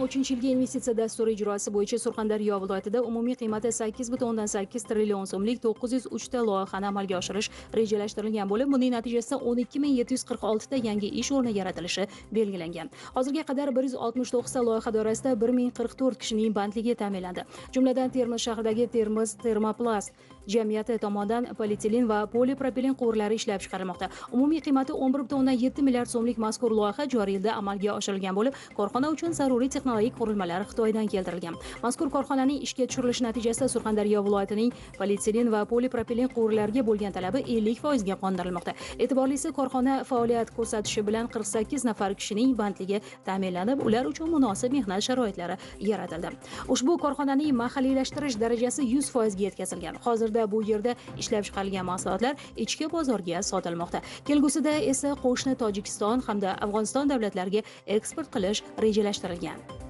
2023-yilgi investitsiya dasturi ijrosi bo'yicha Surxondaryo viloyatida umumiy qiymati 8,8 trillion so'mlik 903 ta loyihani amalga oshirish rejalashtirilgan bo'lib, buning natijasida 12.746 ta yangi ish o'rni yaratilishi belgilangan. Hozirga qadar 169 ta loyiha doirasida 1044 kishining bandligi ta'minlandi. Jumladan Termiz shahridagi Termiz Termoplast jamiyati tomonidan polietilen va polipropilen quvurlari ishlab chiqarilmoqda. Umumiy qiymati 11,7 milliard so'mlik mazkur loyiha joriy yilda amalga oshirilgan bo'lib, korxona uchun zaruriy texnologik qurilmalar Xitoydan keltirilgan. Mazkur korxonaning ishga tushirilishi natijasida Surxondaryo viloyatining polietilen va polipropilen quvurlariga bo'lgan talabi 50% ga qondirilmoqda. E'tiborlisi, korxona faoliyat ko'rsatishi bilan 48 nafar kishining bandligi ta'minlanib, ular uchun munosib mehnat sharoitlari yaratildi. Ushbu korxonaning mahalliylashtirish darajasi 100% ga yetkazilgan. Hozirda bu yerda ishlab chiqarilgan mahsulotlar ichki bozorga sotilmoqda. Kelgusida esa qo'shni Tojikiston hamda Afg'oniston davlatlariga eksport qilish rejalashtirilgan.